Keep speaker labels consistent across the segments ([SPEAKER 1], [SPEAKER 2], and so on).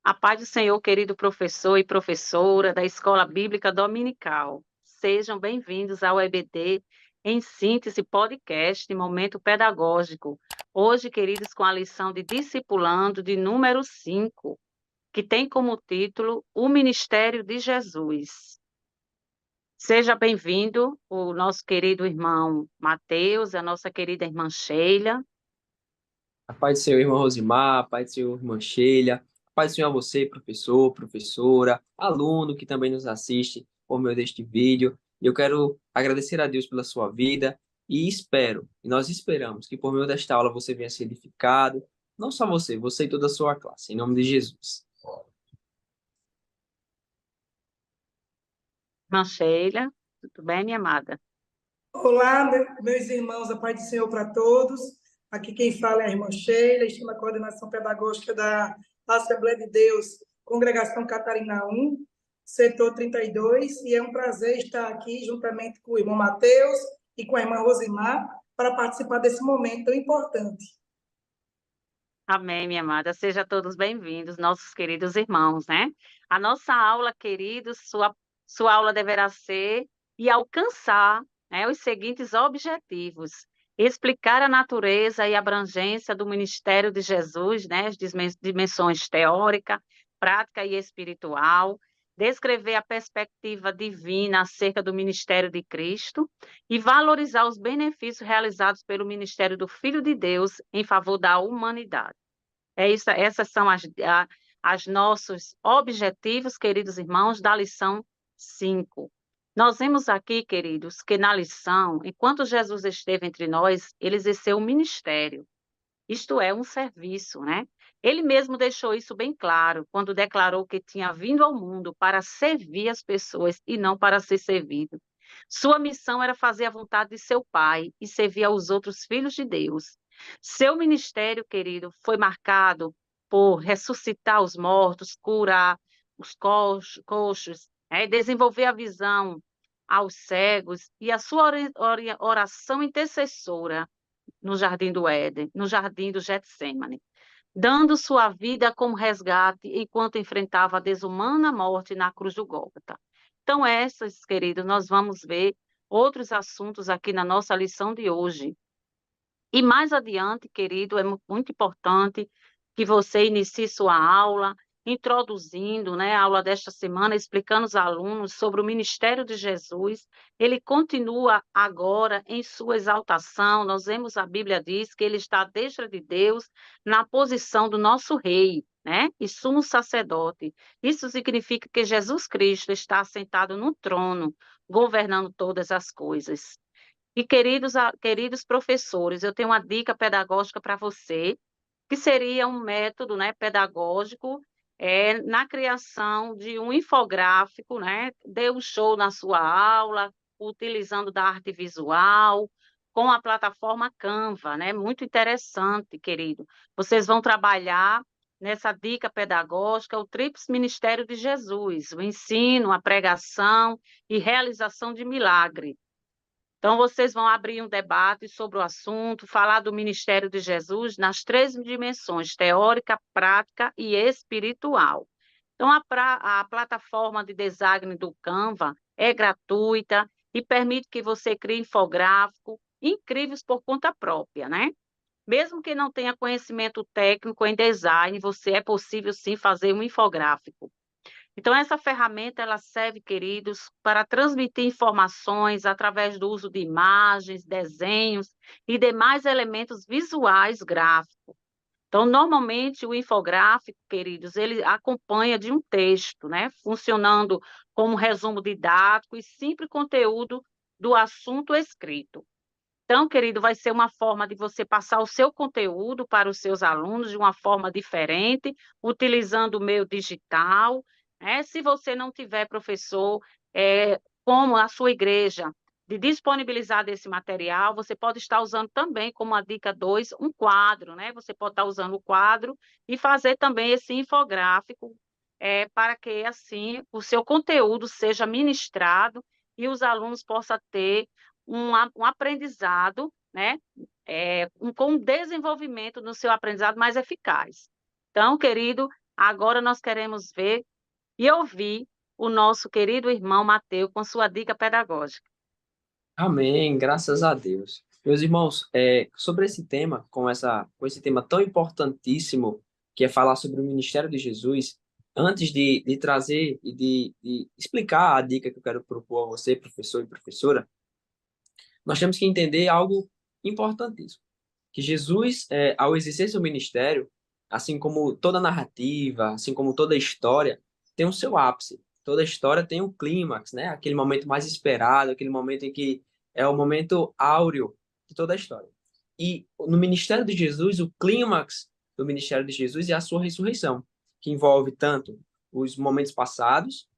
[SPEAKER 1] A paz do Senhor, querido professor e professora da Escola Bíblica Dominical. Sejam bem-vindos ao EBD em Síntese Podcast, Momento Pedagógico. Hoje, queridos, com a lição de Discipulando de número 5, que tem como título O Ministério de Jesus. Seja bem-vindo o nosso querido irmão Mateus, a nossa querida irmã Sheila.
[SPEAKER 2] A paz do Senhor, irmã Rosimar, a paz do Senhor, irmã Sheila, a paz do Senhor a você, professor, professora, aluno que também nos assiste por meio deste vídeo. Eu quero agradecer a Deus pela sua vida e nós esperamos que por meio desta aula você venha ser edificado, não só você, você e toda a sua classe, em nome de Jesus.
[SPEAKER 1] Irmã Sheila, tudo bem, minha amada?
[SPEAKER 3] Olá, meus irmãos, a paz do Senhor para todos. Aqui quem fala é a irmã Sheila, estou na coordenação pedagógica da Assembleia de Deus, Congregação Catarina 1, setor 32, e é um prazer estar aqui juntamente com o irmão Mateus e com a irmã Rosimar para participar desse momento tão importante.
[SPEAKER 1] Amém, minha amada. Sejam todos bem-vindos, nossos queridos irmãos, né? A nossa aula, queridos, sua aula deverá ser e alcançar, né, os seguintes objetivos: explicar a natureza e abrangência do ministério de Jesus, né, as dimensões teórica, prática e espiritual, descrever a perspectiva divina acerca do ministério de Cristo e valorizar os benefícios realizados pelo ministério do Filho de Deus em favor da humanidade. Essas são as nossos objetivos, queridos irmãos, da lição 5. Nós vemos aqui, queridos, que na lição, enquanto Jesus esteve entre nós, ele exerceu um ministério, isto é, um serviço, né? Ele mesmo deixou isso bem claro quando declarou que tinha vindo ao mundo para servir as pessoas e não para ser servido. Sua missão era fazer a vontade de seu Pai e servir aos outros filhos de Deus. Seu ministério, querido, foi marcado por ressuscitar os mortos, curar os coxos, desenvolver a visão aos cegos e a sua oração intercessora no Jardim do Éden, no Jardim do Getsêmani, dando sua vida como resgate enquanto enfrentava a desumana morte na cruz do Gólgota. Então, essas, queridos, nós vamos ver outros assuntos aqui na nossa lição de hoje. E mais adiante, querido, é muito importante que você inicie sua aula, introduzindo, né, a aula desta semana, explicando aos alunos sobre o ministério de Jesus. Ele continua agora em sua exaltação. Nós vemos a Bíblia diz que ele está à destra de Deus, na posição do nosso rei, né, e sumo sacerdote. Isso significa que Jesus Cristo está assentado no trono, governando todas as coisas. E queridos professores, eu tenho uma dica pedagógica para você, que seria um método, né, pedagógico, na criação de um infográfico, né? Dê um show na sua aula, utilizando da arte visual, com a plataforma Canva, né? Muito interessante, querido. Vocês vão trabalhar nessa dica pedagógica o Tríplice Ministério de Jesus, o ensino, a pregação e realização de milagre. Então, vocês vão abrir um debate sobre o assunto, falar do ministério de Jesus nas três dimensões, teórica, prática e espiritual. Então, a plataforma de design do Canva é gratuita e permite que você crie infográficos incríveis por conta própria, né? Mesmo que não tenha conhecimento técnico em design, você é possível sim fazer um infográfico. Então, essa ferramenta ela serve, queridos, para transmitir informações através do uso de imagens, desenhos e demais elementos visuais gráficos. Então, normalmente, o infográfico, queridos, ele acompanha de um texto, né? Funcionando como resumo didático e simples conteúdo do assunto escrito. Então, querido, vai ser uma forma de você passar o seu conteúdo para os seus alunos de uma forma diferente, utilizando o meio digital, né? Se você não tiver professor, como a sua igreja, de disponibilizar desse material, você pode estar usando também, como a dica 2, um quadro, né? Você pode estar usando o quadro e fazer também esse infográfico, para que, assim, o seu conteúdo seja ministrado e os alunos possam ter um aprendizado, né, com um desenvolvimento no seu aprendizado mais eficaz. Então, querido, Agora nós queremos ver e ouvir o nosso querido irmão Mateus com sua dica pedagógica.
[SPEAKER 2] Amém, graças a Deus. Meus irmãos, sobre esse tema, com esse tema tão importantíssimo, que é falar sobre o ministério de Jesus, antes de trazer e de explicar a dica que eu quero propor a você, professor e professora, nós temos que entender algo importantíssimo, que Jesus, ao exercer seu ministério, assim como toda narrativa, assim como toda história, tem o seu ápice. Toda história tem um clímax, né? Aquele momento mais esperado, aquele momento em que é o momento áureo de toda a história. E no ministério de Jesus, o clímax do ministério de Jesus é a sua ressurreição, que envolve tanto os momentos passados,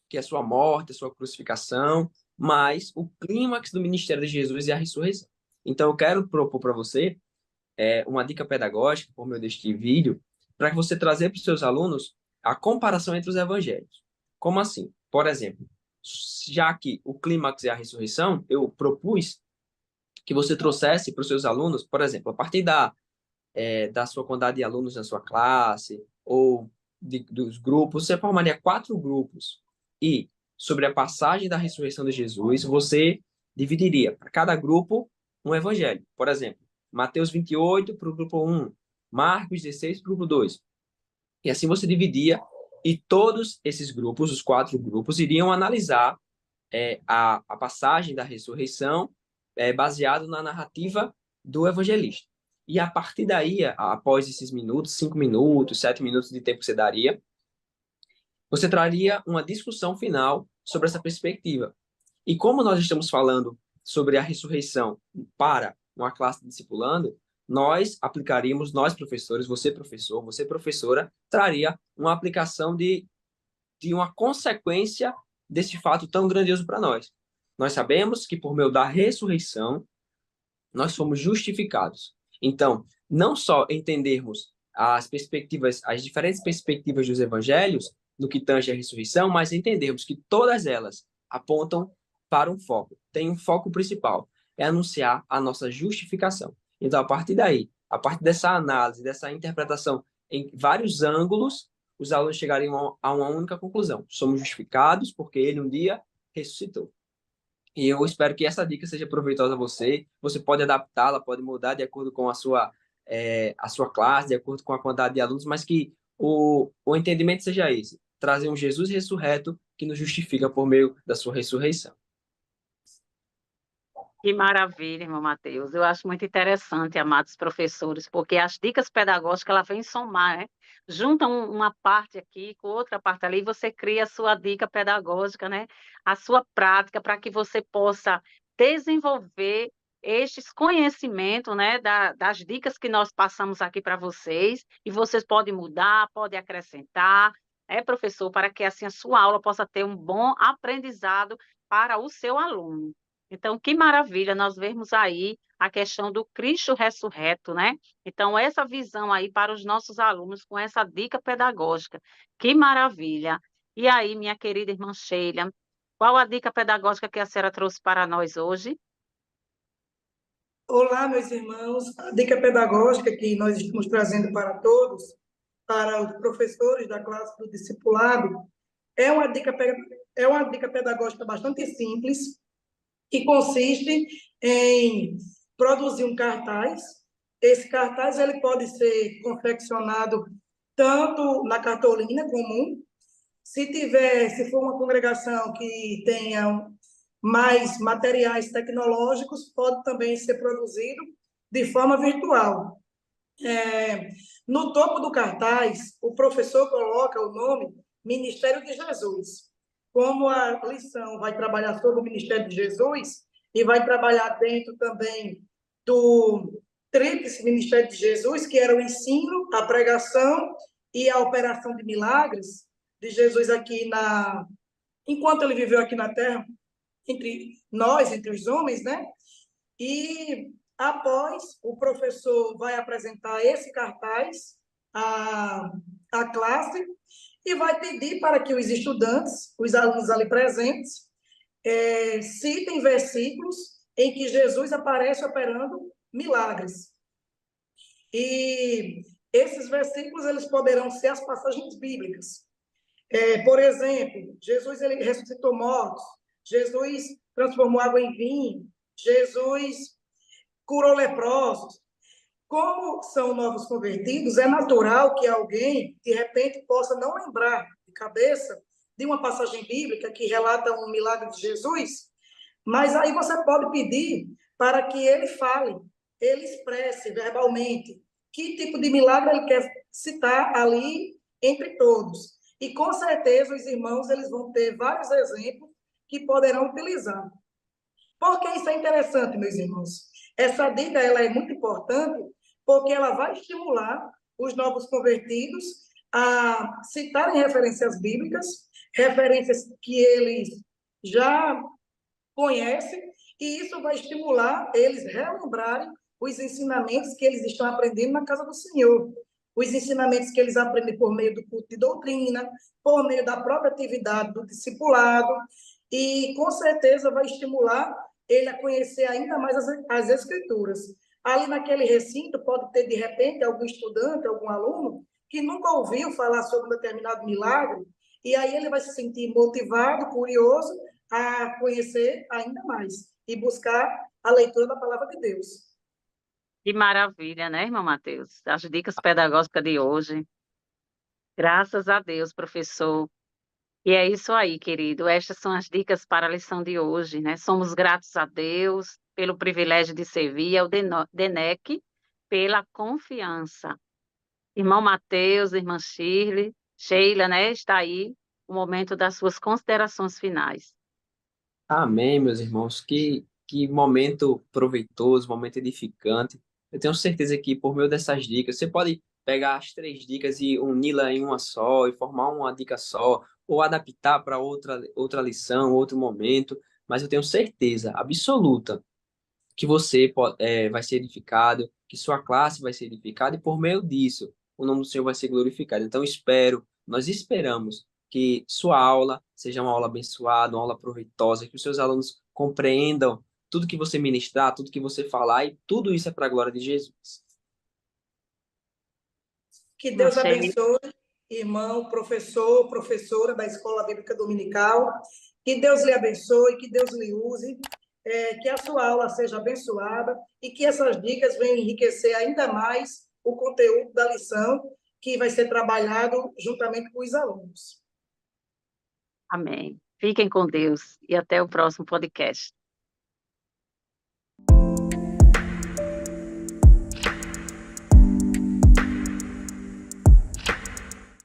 [SPEAKER 2] que é a sua morte, a sua crucificação, mas o clímax do ministério de Jesus é a ressurreição. Então, eu quero propor para você uma dica pedagógica por meio deste vídeo, para que você trazer para os seus alunos a comparação entre os evangelhos. Como assim? Por exemplo, já que o clímax é a ressurreição, eu propus que você trouxesse para os seus alunos, por exemplo, a partir da sua quantidade de alunos na sua classe, ou dos grupos, você formaria 4 grupos. E, sobre a passagem da ressurreição de Jesus, você dividiria para cada grupo um evangelho. Por exemplo, Mateus 28 para o grupo 1, Marcos 16 para o grupo 2. E assim você dividia, e todos esses grupos, os 4 grupos, iriam analisar a passagem da ressurreição baseado na narrativa do evangelista. E a partir daí, após esses minutos, 5 minutos, 7 minutos de tempo que você daria, você traria uma discussão final sobre essa perspectiva. E como nós estamos falando sobre a ressurreição para uma classe de discipulando, nós aplicaríamos, nós professores, você professor, você professora, traria uma aplicação de uma consequência desse fato tão grandioso para nós. Nós sabemos que por meio da ressurreição, nós somos justificados. Então, não só entendermos as perspectivas, as diferentes perspectivas dos evangelhos no que tange a ressurreição, mas entendermos que todas elas apontam para um foco. Tem um foco principal, é anunciar a nossa justificação. Então, a partir daí, a partir dessa análise, dessa interpretação em vários ângulos, os alunos chegariam a uma única conclusão: somos justificados porque ele um dia ressuscitou. E eu espero que essa dica seja proveitosa a você. Você pode adaptá-la, pode mudar de acordo com a sua classe, de acordo com a quantidade de alunos, mas que o entendimento seja esse: trazer um Jesus ressurreto que nos justifica por meio da sua ressurreição.
[SPEAKER 1] Que maravilha, irmão Mateus. Eu acho muito interessante, amados professores, porque as dicas pedagógicas, ela vem somar, né? Junta uma parte aqui com outra parte ali, e você cria a sua dica pedagógica, né? A sua prática, para que você possa desenvolver estes conhecimentos, né? Das dicas que nós passamos aqui para vocês, e vocês podem mudar, podem acrescentar, professor, para que assim a sua aula possa ter um bom aprendizado para o seu aluno. Então, que maravilha nós vermos aí a questão do Cristo ressurreto, né? Então, essa visão aí para os nossos alunos com essa dica pedagógica. Que maravilha. E aí, minha querida irmã Sheila, qual a dica pedagógica que a senhora trouxe para nós hoje?
[SPEAKER 3] Olá, meus irmãos. A dica pedagógica que nós estamos trazendo para todos, para os professores da classe do discipulado, é uma dica pedagógica bastante simples, que consiste em produzir um cartaz. Esse cartaz ele pode ser confeccionado tanto na cartolina comum, se for uma congregação que tenha mais materiais tecnológicos, pode também ser produzido de forma virtual. No topo do cartaz, o professor coloca o nome Ministério de Jesus. Como a lição vai trabalhar sobre o Ministério de Jesus e vai trabalhar dentro também do tríplice Ministério de Jesus, que era o ensino, a pregação e a operação de milagres de Jesus enquanto ele viveu aqui na Terra, entre nós, entre os homens, né? E após, o professor vai apresentar esse cartaz à classe e vai pedir para que os estudantes, os alunos ali presentes, citem versículos em que Jesus aparece operando milagres. E Esses versículos eles poderão ser as passagens bíblicas. Por exemplo, Jesus ele ressuscitou mortos, Jesus transformou água em vinho, Jesus curou leprosos. Como são novos convertidos, é natural que alguém, de repente, possa não lembrar de cabeça de uma passagem bíblica que relata um milagre de Jesus, mas aí você pode pedir para que ele fale, ele expresse verbalmente que tipo de milagre ele quer citar ali entre todos. E com certeza os irmãos eles vão ter vários exemplos que poderão utilizar. Por que isso é interessante, meus irmãos? Essa dica ela é muito importante porque ela vai estimular os novos convertidos a citarem referências bíblicas, referências que eles já conhecem, e isso vai estimular eles relembrarem os ensinamentos que eles estão aprendendo na casa do Senhor, os ensinamentos que eles aprendem por meio do culto de doutrina, por meio da própria atividade do discipulado, e com certeza vai estimular ele a conhecer ainda mais as Escrituras. Ali naquele recinto pode ter, de repente, algum estudante, algum aluno, que nunca ouviu falar sobre um determinado milagre, e aí ele vai se sentir motivado, curioso, a conhecer ainda mais e buscar a leitura da palavra de Deus.
[SPEAKER 1] Que maravilha, né, irmão Mateus? As dicas pedagógicas de hoje. Graças a Deus, professor. E é isso aí, querido. Estas são as dicas para a lição de hoje, né? Somos gratos a Deus pelo privilégio de servir, ao DENEC pela confiança. Irmão Mateus, irmã Shirley, Sheila, né? Está aí o momento das suas considerações finais.
[SPEAKER 2] Amém, meus irmãos. Que momento proveitoso, momento edificante. Eu tenho certeza que por meio dessas dicas, você pode pegar as 3 dicas e uni-la em uma só, e formar uma dica só, ou adaptar para outra lição, outro momento. Mas eu tenho certeza absoluta que você vai ser edificado, que sua classe vai ser edificada, e por meio disso, o nome do Senhor vai ser glorificado. Então, nós esperamos que sua aula seja uma aula abençoada, uma aula proveitosa, que os seus alunos compreendam tudo que você ministrar, tudo que você falar, e tudo isso é para a glória de Jesus.
[SPEAKER 3] Que
[SPEAKER 1] Irmã
[SPEAKER 3] Deus
[SPEAKER 1] Sheila,
[SPEAKER 3] abençoe, irmão, professor, professora da Escola Bíblica Dominical. Que Deus lhe abençoe, que Deus lhe use, que a sua aula seja abençoada e que essas dicas venham enriquecer ainda mais o conteúdo da lição que vai ser trabalhado juntamente com os alunos.
[SPEAKER 1] amém. Fiquem com Deus e até o próximo podcast.